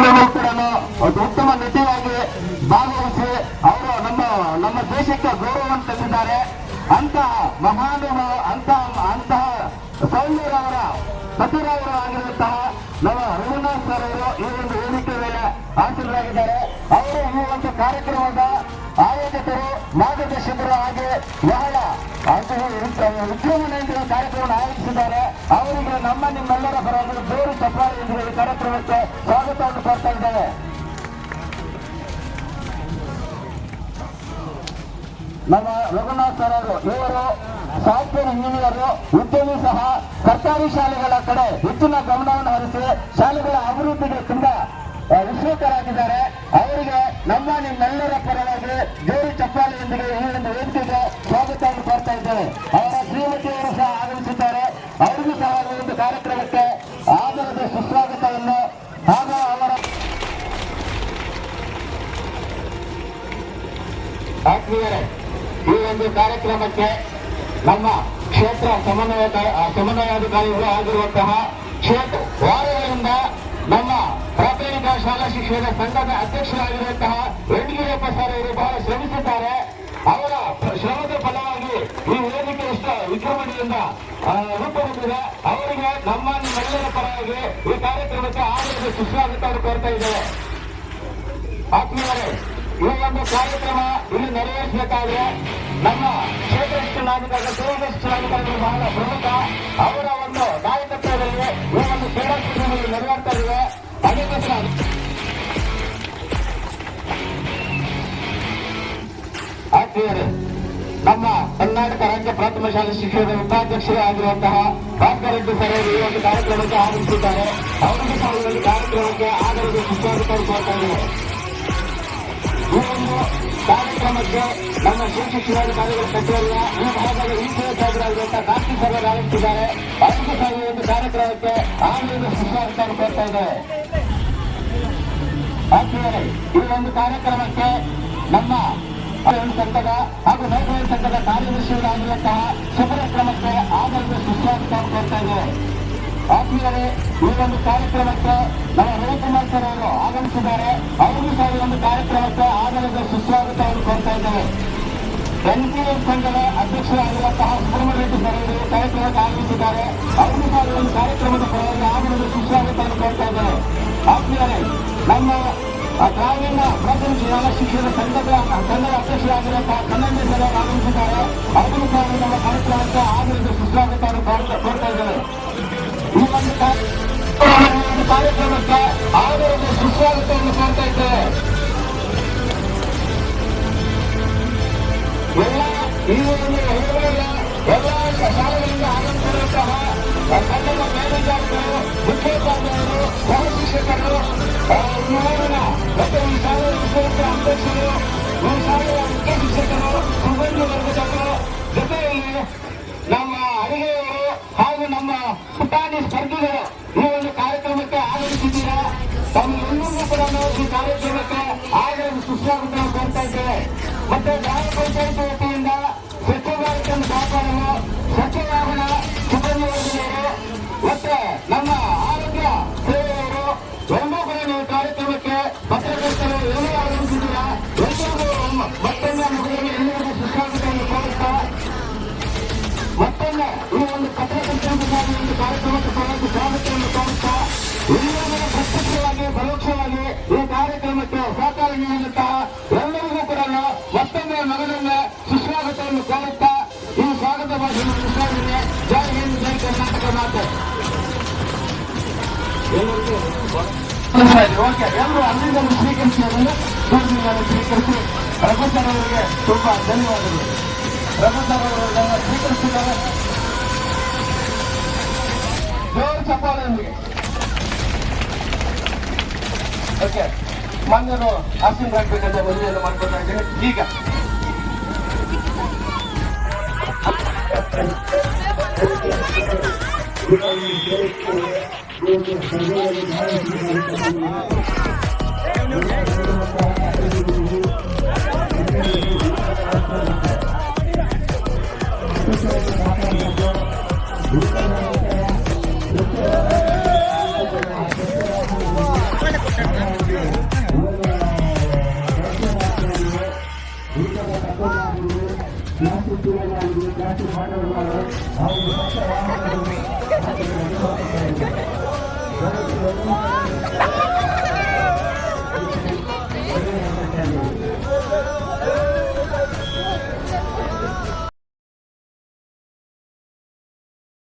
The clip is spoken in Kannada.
ಕೂಡ ಉತ್ತಮ ನಟಿಯಾಗಿ ಭಾಗವಹಿಸಿ ಅವರು ನಮ್ಮ ದೇಶಕ್ಕೆ ಗೌರವವನ್ನು ತಂದಿದ್ದಾರೆ. ಅಂತಹ ಮಹಾನುಭಾವ ಅಂತಹ ಸೌಮ್ಯರವರ ಸಚಿವರಾವರು ಆಗಿರುವಂತಹ ನಮ್ಮ ರಘುನಾಥ್ ಸರ್ ಅವರು ಈ ಒಂದು ವೇದಿಕೆ ಮೇಲೆ ಹಾಜರಾಗಿದ್ದಾರೆ. ಅವರು ಈ ಒಂದು ಕಾರ್ಯಕ್ರಮದ ಆಯೋಜಕರು, ಮಾರ್ಗದರ್ಶಕರು ಹಾಗೆ ಬಹಳ ವಿಜೃಂಭಣೆಯಿಂದ ಕಾರ್ಯಕ್ರಮ ಆಯೋಜಿಸಿದ್ದಾರೆ. ಅವರಿಗೆ ನಿಮ್ಮೆಲ್ಲರ ಪರವಾಗಿ ಜೋರು ಚಪ್ಪಾಳೆಯಿಂದ ಈ ಕಾರ್ಯಕ್ರಮಕ್ಕೆ ಸ್ವಾಗತವನ್ನು ಕೋರ್ತಾ ಇದ್ದೇವೆ. ನಮ್ಮ ರಘುನಾಥ್ ಸರ್ ಅವರು ಇವರು ಸಾಫ್ಟ್ವೇರ್ ಇಂಜಿನಿಯರ್, ಉದ್ಯಮಿ ಸಹ. ಸರ್ಕಾರಿ ಶಾಲೆಗಳ ಕಡೆ ಹೆಚ್ಚಿನ ಗಮನವನ್ನು ಹರಿಸಿ ಶಾಲೆಗಳ ಅಭಿವೃದ್ಧಿಗೆ ತುಂಬಾ ವಿಶ್ವಕರಾಗಿದ್ದಾರೆ. ಅವರಿಗೆ ನಿಮ್ಮೆಲ್ಲರ ಪರವಾಗಿ ಜೋರು ಚಪ್ಪಾಳೆಯೊಂದಿಗೆ ಈ ಒಂದು ವೇದಿಕೆಗೆ ಸ್ವಾಗತವನ್ನು ಕೋರ್ತಾ ಇದ್ದೇವೆ. ಅವರ ಶ್ರೀಮತಿಯವರು ಸಹ ಆಗಮಿಸಿದ್ದಾರೆ. ಅವರಿಗೂ ಸಹ ಒಂದು ಕಾರ್ಯಕ್ರಮಕ್ಕೆ ಆದರದ ಸುಸ್ವಾಗತವನ್ನು ಹಾಗೂ ಅವರ ಆತ್ಮೀಯರೇ, ಈ ಒಂದು ಕಾರ್ಯಕ್ರಮಕ್ಕೆ ನಮ್ಮ ಕ್ಷೇತ್ರ ಸಮನ್ವಯಾಧಿಕಾರಿಗಳು ಆಗಿರುವಂತಹ ಕ್ಷೇತ್ರ ವಾರಗಳಿಂದ ನಮ್ಮ ಪ್ರಾಥಮಿಕ ಶಾಲಾ ಶಿಕ್ಷಣ ಸಂಘದ ಅಧ್ಯಕ್ಷರಾಗಿರುವಂತಹ ವೆಂಕಟೇಶಪ್ಪ ಸರ್ ಅವರು ಬಹಳ ಶ್ರಮಿಸಿದ್ದಾರೆ. ಅವರ ಶ್ರಮದ ಫಲವಾಗಿ ಈ ವೇದಿಕೆ ವಿಜೃಂಭಣೆಯಿಂದ ರೂಪುಗೊಂಡಿದೆ. ಅವರಿಗೆ ನಿಮ್ಮೆಲ್ಲರ ಪರವಾಗಿ ಈ ಕಾರ್ಯಕ್ರಮಕ್ಕೆ ಆದರದ ಸುಸ್ವಾಗತವನ್ನು ಕೋರ್ತಾ ಇದ್ದೇವೆ. ಆತ್ಮೀಯರೇ, ಈ ಒಂದು ಕಾರ್ಯಕ್ರಮ ಇಲ್ಲಿ ನೆರವೇರಿಸಬೇಕಾದ್ರೆ ನಮ್ಮ ಕ್ಷೇತ್ರ ಶಿಕ್ಷಣಾಧಿಕಾರಿಗಳು ಬಹಳ ಪ್ರಮುಖ. ಅವರ ಒಂದು ನಾಯಕತ್ವದಲ್ಲಿ ಈ ಒಂದು ಕ್ರೀಡಾ ಕ್ಷೇತ್ರದಲ್ಲಿ ನೆರವೇರ್ತಾ ಇವೆ. ಅದಕ್ಕೆ ಆತ್ಮೀಯರೇ, ನಮ್ಮ ಕರ್ನಾಟಕ ರಾಜ್ಯ ಪ್ರಾಥಮಿಕ ಶಾಲಾ ಶಿಕ್ಷಣದ ಉಪಾಧ್ಯಕ್ಷರೇ ಆಗಿರುವಂತಹ ಭಾಸ್ಕರ್ ರೆಡ್ಡಿ ಸರ್ ಅವರು ಈ ಒಂದು ಕಾರ್ಯಕ್ರಮಕ್ಕೆ ಆಗಮಿಸಿದ್ದಾರೆ. ಅವರಿಗೂ ಸಹ ಈ ಒಂದು ಕಾರ್ಯಕ್ರಮಕ್ಕೆ ಆದರದ ಸುಸ್ವಾಗತವನ್ನು ಕೋರ್ತಾ ಇದ್ದೇವೆ. ಈ ಒಂದು ಕಾರ್ಯಕ್ರಮಕ್ಕೆ ನಮ್ಮ ಶಿಕ್ಷಣಾಧಿಕಾರಿಗಳ ಕಚೇರಿಯ ಈ ಭಾಗದ ಇನ್ಚಾರ್ಜರಾಗಿರುವಂತಹ ಕಾರ್ತಿಕ್ ಸರ್ ಅವರು ಆಗಮಿಸಿದ್ದಾರೆ. ಅವರಿಗೂ ಸಹ ಈ ಒಂದು ಕಾರ್ಯಕ್ರಮಕ್ಕೆ ಆದರದ ಸುಸ್ವಾಗತವನ್ನು ಕೋರ್ತಾ ಇದ್ದೇವೆ. ಆತ್ಮೀಯರೇ, ಈ ಒಂದು ಕಾರ್ಯಕ್ರಮಕ್ಕೆ ನಮ್ಮ ಸಂಘದ ಹಾಗೂ ನೌಕರರ ಸಂಘದ ಕಾರ್ಯದರ್ಶಿಗಳಾಗಿರುವಂತಹ ಸುಬ್ರಹ್ಮಣ್ಯಕ್ಕೆ ಆದರದ ಸುಸ್ವಾಗತವನ್ನು ಕೋರ್ತಾ ಇದ್ದೇವೆ. ಆತ್ಮೀಯರೇ, ಈ ಒಂದು ಕಾರ್ಯಕ್ರಮಕ್ಕೆ ನಮ್ಮ ರವಿಕುಮಾರ್ ಸರ್ ಅವರು ಆಗಮಿಸಿದ್ದಾರೆ. ಅವರಿಗೂ ಸಹ ಈ ಒಂದು ಕಾರ್ಯಕ್ರಮಕ್ಕೆ ಆದರದ ಸುಸ್ವಾಗತವನ್ನು ಕೋರ್ತಾ ಇದ್ದೇವೆ. ಎನ್ಪಿಎಸ್ ಸಂಘದ ಅಧ್ಯಕ್ಷರಾಗಿರುವಂತಹ ಸುಬ್ರಹ್ಮಣ್ಯ ರೆಡ್ಡಿ ಸರ್ ಅವರು ಕಾರ್ಯಕ್ರಮಕ್ಕೆ ಆಗಮಿಸಿದ್ದಾರೆ. ಅವರಿಗೂ ಸಹ ಈ ಒಂದು ಕಾರ್ಯಕ್ರಮದ ಪರವಾಗಿ ಆದರದ ಸುಸ್ವಾಗತವನ್ನು ಕೋರ್ತಾ ಇದ್ದೇವೆ. ಆತ್ಮೀಯರೇ, ನಮ್ಮ ಗ್ರಾಮೀಣ ಪ್ರಾಥಮಿಕ ಶಾಲಾ ಶಿಕ್ಷಣ ಸಂಘದ ಅಧ್ಯಕ್ಷರಾಗಿರುವಂತಹ ಕನ್ನಡ ಸರ್ ಅವರು ಆಗಮಿಸಿದ್ದಾರೆ. ಅವರಿಗೂ ಸಹ ನಮ್ಮ ಕಾರ್ಯಕ್ರಮಕ್ಕೆ ಆದರದ ಸುಸ್ವಾಗತವನ್ನು ಕೋರ್ತಾ ಇದ್ದೇವೆ. ಈ ಒಂದು ಕಾರ್ಯಕ್ರಮಕ್ಕೆ ಆದರದ ಸುಸ್ವಾಗತವನ್ನು ಕೋರ್ತಾ ಇದ್ದೇವೆ. ಎಲ್ಲ ಶಾಲೆಗಳಿಂದ ಆಗಮಿಸಿರುವಂತಹ ಕನ್ನಡ ಮೇಲ್ವಿಚಾರಕರು, ಮುಖ್ಯೋಪಾಧ್ಯಾಯರು, ಸಹ ಶಿಕ್ಷಕರು, ಮತ್ತು ಈ ಶಾಲೆಯ ವಿಶ್ವವಿದ್ಯಾಲಯ ಅಧ್ಯಕ್ಷರು, ಈ ಶಾಲೆಯ ಮುಖ್ಯ ಶಿಕ್ಷಕರು, ಸಿಬ್ಬಂದಿ ವರ್ಗದವರು, ಜೊತೆಯಲ್ಲಿ ನಮ್ಮ ಅಡಿಗೆಯವರು ಹಾಗೂ ನಮ್ಮ ಪುಟಾಣಿ ಸ್ಪರ್ಧಿಗಳು ಈ ಒಂದು ಕಾರ್ಯಕ್ರಮಕ್ಕೆ ಆಗಮಿಸಿದ್ದೀರಾ. ತಮ್ಮೆಲ್ಲರಿಗೂ ಕೂಡ ಈ ಕಾರ್ಯಕ್ರಮಕ್ಕೆ ಆದರದ ಸುಸ್ವಾಗತ ಕೋರ್ತಾ ಇದ್ದೇವೆ. ಮತ್ತೆ ಗ್ರಾಮ ಪಂಚಾಯತ್ ವತಿಯಿಂದ ಸ್ವಚ್ಛ ಭಾರತವನ್ನು ಕಾಪಾಡಲು ಸ್ವಚ್ಛ ವಾಹನ ಸಿಬ್ಬಂದಿ ವರ್ಗದವರು ಮತ್ತೆ ನಮ್ಮ ಆರೋಗ್ಯ ಸೇವೆಯವರು ಎಲ್ಲರೂ ಕೂಡ ನೀವು ಕಾರ್ಯಕ್ರಮಕ್ಕೆ ಪತ್ರಕರ್ತರು ಎಲ್ಲರೂ ಆಗಮಿಸಿದ್ದೀರಾ. ಎಲ್ಲರಿಗೂ ಮತ್ತೊಮ್ಮೆ ಎಲ್ಲರಿಗೂ ಸುಸ್ವಾಗತವನ್ನು ಕೋರುತ್ತಾ ಮತ್ತೊಮ್ಮೆ ಈ ಒಂದು ಪತ್ರಕರ್ತರ ಒಂದು ಕಾರ್ಯಕ್ರಮಕ್ಕೆ ಪರವಾಗಿ ಸ್ವಾಗತವನ್ನು ಕೋರುತ್ತಾ ಎಲ್ಲರೂ ಪ್ರತ್ಯಕ್ಷವಾಗಿ ಪರೋಕ್ಷವಾಗಿ ಈ ಕಾರ್ಯಕ್ರಮಕ್ಕೆ ಸಹಕಾರ ನೀಡುತ್ತಾ ಎಲ್ಲರಿಗೂ ಕೂಡ ಮತ್ತೊಮ್ಮೆ ಮಗನೊಮ್ಮೆ ಸುಸ್ವಾಗತವನ್ನು ಕೋರುತ್ತಾ ಈ ಸ್ವಾಗತ ಭಾಷಣ ಮುಗಿಸಿದ್ದೇನೆ. ಜೈ ಹಿಂದ್, ಜೈ ಕರ್ನಾಟಕ ಮಾತೆ. ಎಲ್ಲರಿಗೂ ಓಕೆ, ಎಲ್ಲರೂ ಅಲ್ಲಿಂದ ಸ್ವೀಕರಿಸಿ ಸ್ವೀಕರಿಸಿ ರಘುಸರ್ ಅವರಿಗೆ ತುಂಬಾ ಧನ್ಯವಾದಗಳು. ರಘುಸರ್ ಅವರು ಸ್ವೀಕರಿಸಿದ್ದಾರೆ. ಜೋರು ಚಪ್ಪಾಳೆಯೊಂದಿಗೆ. ಓಕೆ, ಮಾನ್ಯರು ಆಶೀರ್ವಾದಬೇಕಂತ ಮದುವೆಯನ್ನು ಮಾಡ್ಕೊತಾ ಇದ್ದೇನೆ. ಈಗ Gracias. ಪ್ಲಾಸ್ಟಿಕ್ ಚೀಲಗಳಾಗಲಿ ಪ್ಲಾಸ್ಟಿಕ್ ಬಾಟಲ್ಗಳು ಹಾಗೂ